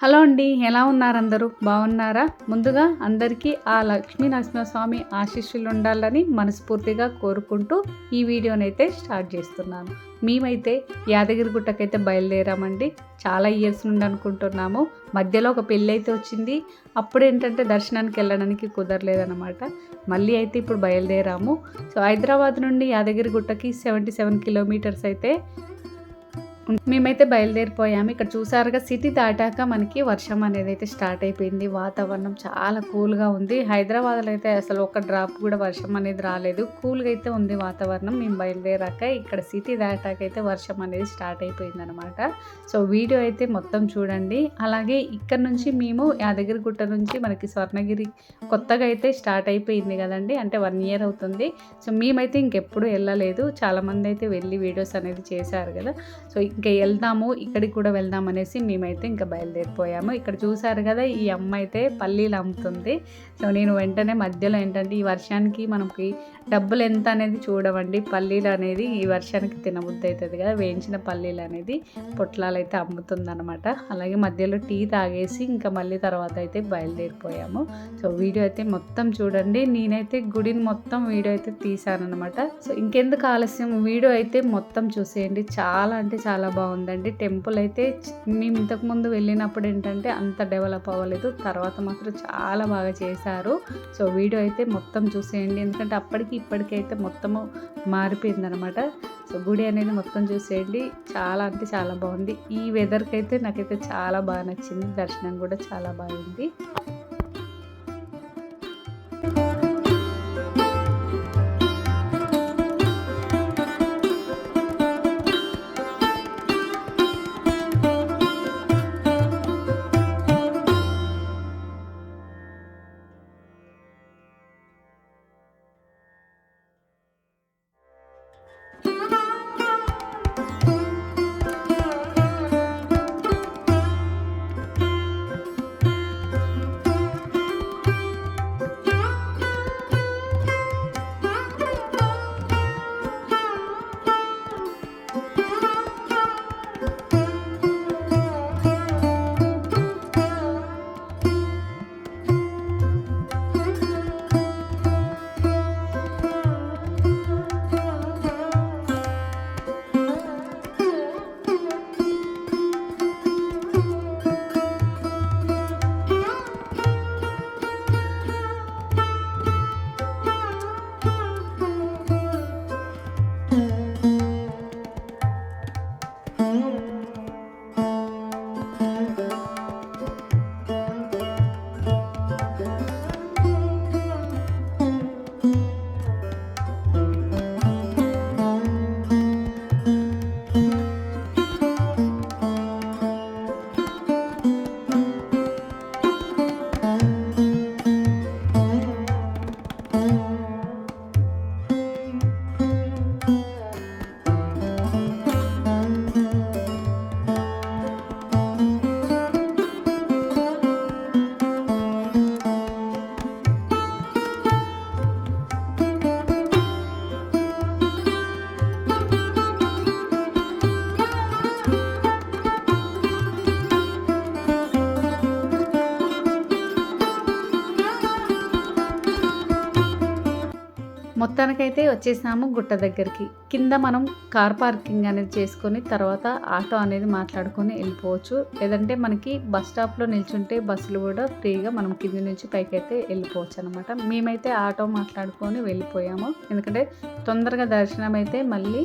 Hello అండి. ఎలా ఉన్నారు అందరూ? బాగున్నారా? ముందుగా అందరికీ ఆ లక్ష్మీ నరసింహస్వామి ఆశీస్సులు ఉండాలని మనస్ఫూర్తిగా కోరుకుంటూ ఈ వీడియోనైతే స్టార్ట్ చేస్తున్నాను. మేమైతే యాదగిరిగుట్టకైతే బయలుదేరామండి. చాలా ఇయర్స్ నుండి అనుకుంటున్నాము. మధ్యలో ఒక పెళ్ళి అయితే వచ్చింది. అప్పుడు ఏంటంటే దర్శనానికి వెళ్ళడానికి కుదరలేదన్నమాట. మళ్ళీ అయితే ఇప్పుడు బయలుదేరాము. సో హైదరాబాద్ నుండి యాదగిరిగుట్టకి 77 కిలోమీటర్స్ అయితే మేమైతే బయలుదేరిపోయాము. ఇక్కడ చూసారుగా సిటీ దాటాక మనకి వర్షం అనేది అయితే స్టార్ట్ అయిపోయింది. వాతావరణం చాలా కూల్గా ఉంది. హైదరాబాద్లో అయితే అసలు ఒక డ్రాప్ కూడా వర్షం అనేది రాలేదు. కూల్గా అయితే ఉంది వాతావరణం. మేము బయలుదేరాక ఇక్కడ సిటీ దాటాక అయితే వర్షం అనేది స్టార్ట్ అయిపోయింది అనమాట. సో వీడియో అయితే మొత్తం చూడండి. అలాగే ఇక్కడ నుంచి మేము యాదగిరిగుట్ట నుంచి మనకి స్వర్ణగిరి కొత్తగా అయితే స్టార్ట్ అయిపోయింది కదండి. అంటే 1 ఇయర్ అవుతుంది. సో మేమైతే ఇంకెప్పుడు వెళ్ళలేదు. చాలామంది అయితే వెళ్ళి వీడియోస్ అనేది చేశారు కదా. సో ఇంకా వెళ్దాము, ఇక్కడికి కూడా వెళ్దాం అనేసి మేమైతే ఇంకా బయలుదేరిపోయాము. ఇక్కడ చూసారు కదా, ఈ అమ్మ అయితే పల్లీలు అమ్ముతుంది. సో నేను వెంటనే మధ్యలో ఏంటంటే ఈ వర్షానికి మనకి డబ్బులు ఎంత అనేది చూడవండి. పల్లీలు అనేది ఈ వర్షానికి తినబుద్ధి అవుతుంది కదా, వేయించిన పల్లీలు అనేది పొట్లాలు అయితే అమ్ముతుంది అనమాట. అలాగే మధ్యలో టీ తాగేసి ఇంకా మళ్ళీ తర్వాత అయితే బయలుదేరిపోయాము. సో వీడియో అయితే మొత్తం చూడండి. నేనైతే గుడిని మొత్తం వీడియో అయితే తీసాను అనమాట. సో ఇంకెందుకు ఆలస్యం, వీడియో అయితే మొత్తం చూసేయండి. చాలా అంటే చాలా బాగుందండి. టెంపుల్ అయితే మేము ఇంతకుముందు వెళ్ళినప్పుడు ఏంటంటే అంత డెవలప్ అవ్వలేదు. తర్వాత మాత్రం చాలా బాగా చేశారు. సో వీడియో అయితే మొత్తం చూసేయండి. ఎందుకంటే అప్పటికి ఇప్పటికైతే మొత్తము మారిపోయిందనమాట. సో గుడి అనేది మొత్తం చూసేయండి. చాలా అంటే చాలా బాగుంది. ఈ వెదర్కి అయితే నాకైతే చాలా బాగా నచ్చింది. దర్శనం కూడా చాలా బాగుంది. మొత్తానికైతే వచ్చేసాము గుట్ట దగ్గరికి. కింద మనం కార్ పార్కింగ్ అనేది చేసుకొని తర్వాత ఆటో అనేది మాట్లాడుకొని వెళ్ళిపోవచ్చు. లేదంటే మనకి బస్ స్టాప్లో నిల్చుంటే బస్సులు కూడా ఫ్రీగా మనం కింది నుంచి పైకి అయితే వెళ్ళిపోవచ్చు అనమాట. మేమైతే ఆటో మాట్లాడుకొని వెళ్ళిపోయాము. ఎందుకంటే తొందరగా దర్శనం అయితే మళ్ళీ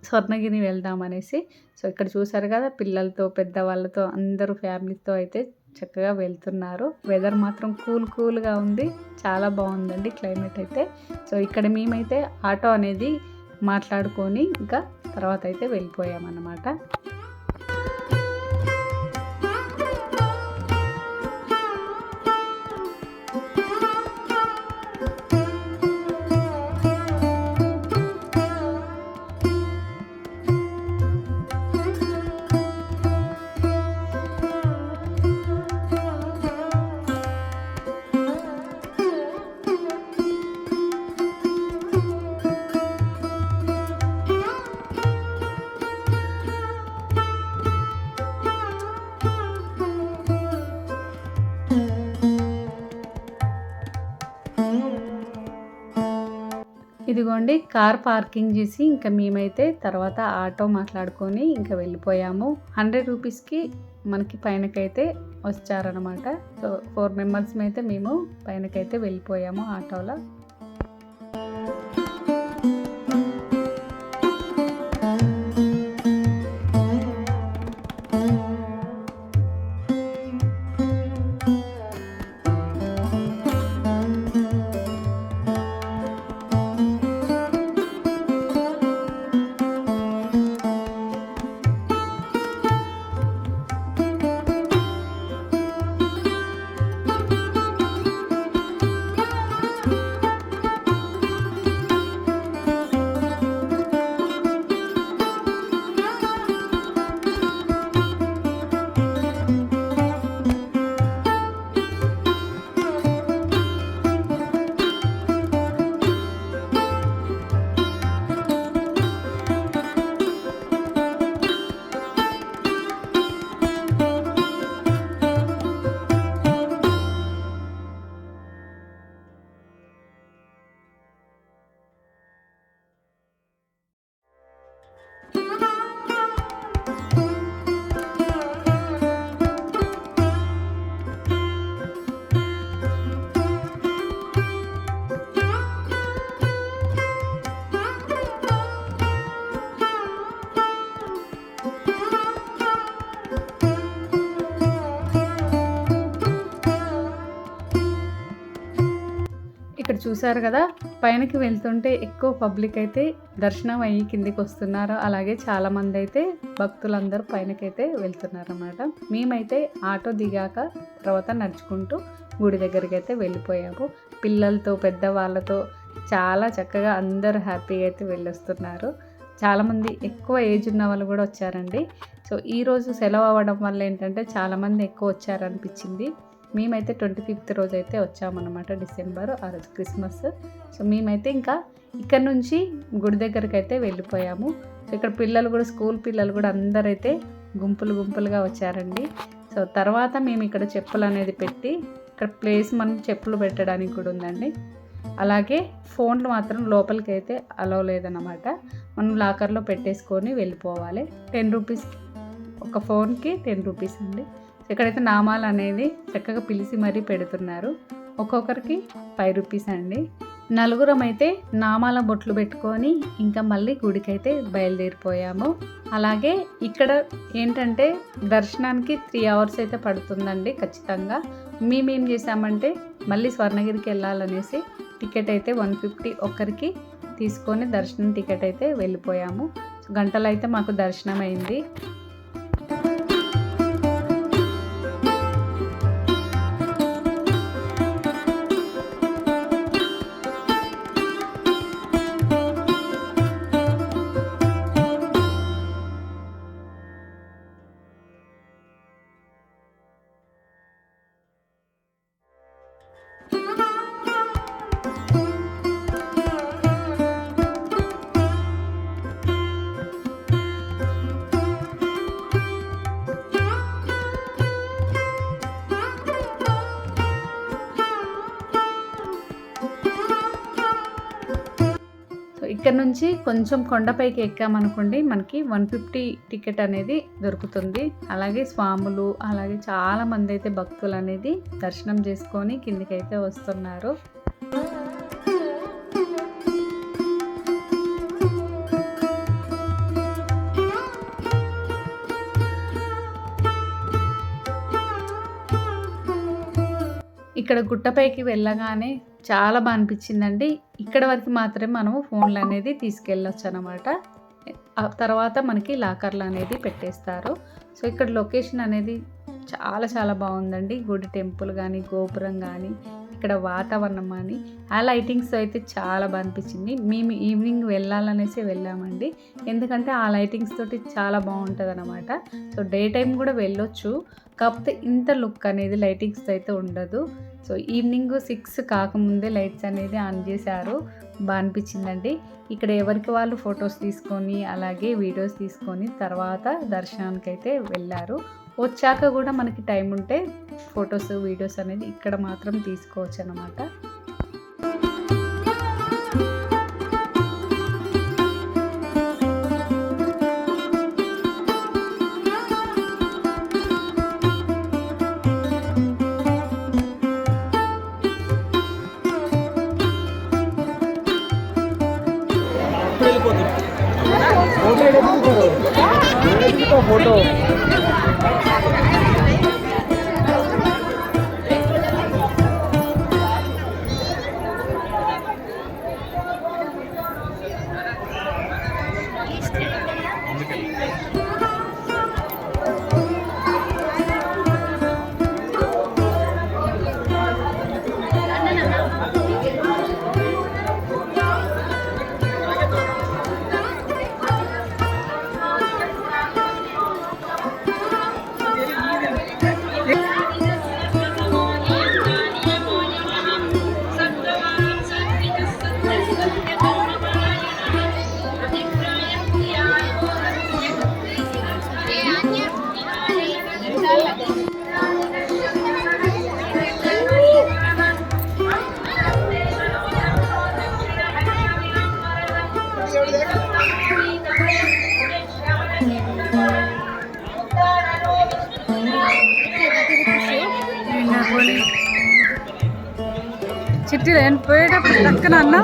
స్వర్ణగిరి వెళ్దామనేసి. సో ఇక్కడ చూసారు కదా, పిల్లలతో పెద్దవాళ్ళతో అందరూ ఫ్యామిలీతో అయితే చక్కగా వెళ్తున్నారు. వెదర్ మాత్రం కూల్గా ఉంది. చాలా బాగుందండి క్లైమేట్ అయితే. సో ఇక్కడ మేమైతే ఆటో అనేది మాట్లాడుకొని ఇంకా తర్వాత అయితే వెళ్ళిపోయామన్నమాట. ఇదిగోండి కార్ పార్కింగ్ చేసి ఇంకా మేమైతే తర్వాత ఆటో మాట్లాడుకొని ఇంకా వెళ్ళిపోయాము. 100 రూపీస్కి మనకి పైనకైతే వచ్చారనమాట. సో 4 మెంబర్స్ అయితే మేము పైనకైతే వెళ్ళిపోయాము ఆటోలో. ఇక్కడ చూసారు కదా, పైనకి వెళ్తుంటే ఎక్కువ పబ్లిక్ అయితే దర్శనం అయ్యి కిందికి వస్తున్నారు. అలాగే చాలామంది అయితే భక్తులందరూ పైనకైతే వెళ్తున్నారు అన్నమాట. మేమైతే ఆటో దిగాక తర్వాత నడుచుకుంటూ గుడి దగ్గరికి అయితే వెళ్ళిపోయాము. పిల్లలతో పెద్దవాళ్ళతో చాలా చక్కగా అందరూ హ్యాపీగా అయితే వెళ్ళొస్తున్నారు. చాలామంది ఎక్కువ ఏజ్ ఉన్న వాళ్ళు కూడా వచ్చారండి. సో ఈరోజు సెలవు అవ్వడం వల్ల ఏంటంటే చాలామంది ఎక్కువ వచ్చారనిపించింది. మేమైతే 25th రోజు అయితే వచ్చామన్నమాట, డిసెంబర్. ఆ రోజు క్రిస్మస్. సో మేమైతే ఇంకా ఇక్కడ నుంచి గుడి దగ్గరికి అయితే వెళ్ళిపోయాము. సో ఇక్కడ పిల్లలు కూడా, స్కూల్ పిల్లలు కూడా అందరైతే గుంపులుగా వచ్చారండి. సో తర్వాత మేము ఇక్కడ చెప్పులు అనేది పెట్టి, ఇక్కడ ప్లేస్ మనం చెప్పులు పెట్టడానికి కూడా ఉందండి. అలాగే ఫోన్లు మాత్రం లోపలికి అయితే అలౌ లేదన్నమాట. మనం లాకర్లో పెట్టేసుకొని వెళ్ళిపోవాలి. 10 రూపీస్ ఒక ఫోన్కి 10 రూపీస్ అండి. ఇక్కడైతే నామాలు అనేది చక్కగా పిలిచి మరీ పెడుతున్నారు. ఒక్కొక్కరికి 5 రూపీస్ అండి. నలుగురం అయితే నామాల బొట్లు పెట్టుకొని ఇంకా మళ్ళీ గుడికైతే బయలుదేరిపోయాము. అలాగే ఇక్కడ ఏంటంటే దర్శనానికి 3 hours అయితే పడుతుందండి ఖచ్చితంగా. మేమేం చేసామంటే మళ్ళీ స్వర్ణగిరికి వెళ్ళాలనేసి టికెట్ అయితే 150 ఒక్కరికి తీసుకొని దర్శనం టికెట్ అయితే వెళ్ళిపోయాము. గంటలు అయితే మాకు దర్శనం అయింది. ఇక్కడ నుంచి కొంచెం కొండపైకి ఎక్కామనుకోండి, మనకి 150 టికెట్ అనేది దొరుకుతుంది. అలాగే స్వాములు, అలాగే చాలా మంది అయితే భక్తులు అనేది దర్శనం చేసుకొని కిందికైతే వస్తున్నారు. ఇక్కడ గుట్టపైకి వెళ్ళగానే చాలా బాగా అనిపించిందండి. ఇక్కడ వరకు మాత్రమే మనము ఫోన్లు అనేది తీసుకెళ్ళొచ్చు అనమాట. ఆ తర్వాత మనకి లాకర్లు అనేది పెట్టేస్తారు. సో ఇక్కడ లొకేషన్ అనేది చాలా బాగుందండి. గుడి టెంపుల్ కానీ, గోపురం కానీ, ఇక్కడ వాతావరణం కానీ, ఆ లైటింగ్స్ అయితే చాలా బాగా అనిపించింది. మేము ఈవినింగ్ వెళ్ళాలనేసి వెళ్ళామండి. ఎందుకంటే ఆ లైటింగ్స్ తోటి చాలా బాగుంటుంది అనమాట. సో డే టైం కూడా వెళ్ళొచ్చు, కాకపోతే ఇంత లుక్ అనేది లైటింగ్స్ అయితే ఉండదు. సో ఈవినింగ్ 6 కాకముందే లైట్స్ అనేది ఆన్ చేశారు. బాగా అనిపించిందండి. ఇక్కడ ఎవరికి వాళ్ళు ఫొటోస్ తీసుకొని అలాగే వీడియోస్ తీసుకొని తర్వాత దర్శనానికి అయితే వెళ్ళారు. వచ్చాక కూడా మనకి టైం ఉంటే ఫొటోస్ వీడియోస్ అనేది ఇక్కడ మాత్రం తీసుకోవచ్చు అన్నమాట. फोटो చిట్టి పోయేటప్పుడు పక్కన అన్నా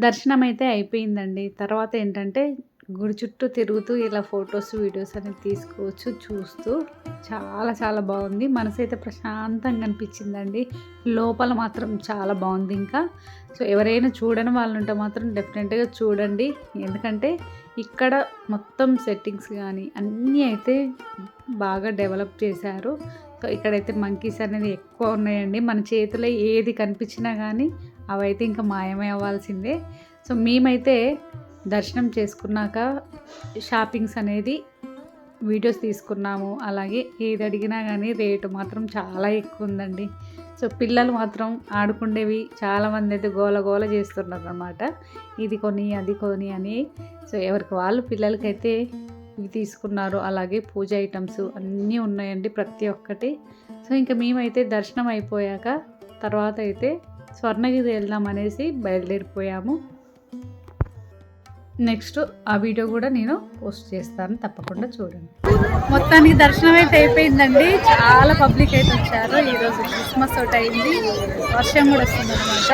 దర్శనం అయితే అయిపోయిందండి. తర్వాత ఏంటంటే గుడి చుట్టూ తిరుగుతూ ఇలా ఫొటోస్ వీడియోస్ అనేది తీసుకోవచ్చు చూస్తూ. చాలా చాలా బాగుంది. మనసు అయితే ప్రశాంతంగా అనిపించిందండి. లోపల మాత్రం చాలా బాగుంది. ఇంకా సో ఎవరైనా చూడని వాళ్ళు ఉంటే మాత్రం డెఫినెట్గా చూడండి. ఎందుకంటే ఇక్కడ మొత్తం సెట్టింగ్స్ కానీ అన్నీ అయితే బాగా డెవలప్ చేశారు. సో ఇక్కడైతే మంకీస్ అనేది ఎక్కువ ఉన్నాయండి. మన చేతిలో ఏది కనిపించినా కానీ అవైతే ఇంకా మాయమై అవ్వాల్సిందే. సో మేమైతే దర్శనం చేసుకున్నాక షాపింగ్స్ అనేది వీడియోస్ తీసుకున్నాము. అలాగే ఏది అడిగినా కానీ రేటు మాత్రం చాలా ఎక్కువ ఉందండి. సో పిల్లలు మాత్రం ఆడుకుండేవి చాలామంది అయితే గోల గోల చేస్తున్నారు అన్నమాట. ఇది కొని అది కొని అని. సో ఎవరికి వాళ్ళు పిల్లలకైతే ఇవి తీసుకున్నారు. అలాగే పూజ ఐటమ్స్ అన్నీ ఉన్నాయండి ప్రతి ఒక్కటి. సో ఇంకా మేమైతే దర్శనం అయిపోయాక తర్వాత అయితే స్వర్ణగిరి వెళ్దాం అనేసి బయలుదేరిపోయాము. నెక్స్ట్ ఆ వీడియో కూడా నేను పోస్ట్ చేస్తాను, తప్పకుండా చూడండి. మొత్తానికి దర్శనం అయితే అయిపోయిందండి. చాలా పబ్లిక్ అయితే వచ్చారు. ఈరోజు క్రిస్మస్ ఒకటి అయింది, వర్షం కూడా వస్తుంది అనమాట.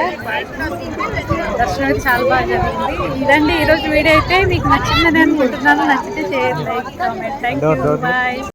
దర్శనం అయితే చాలా బాగా జరిగింది. ఇదండి ఈరోజు వీడియో అయితే మీకు నచ్చిందని అనుకుంటున్నాను. నచ్చితే share, like, comment. Thank you, bye.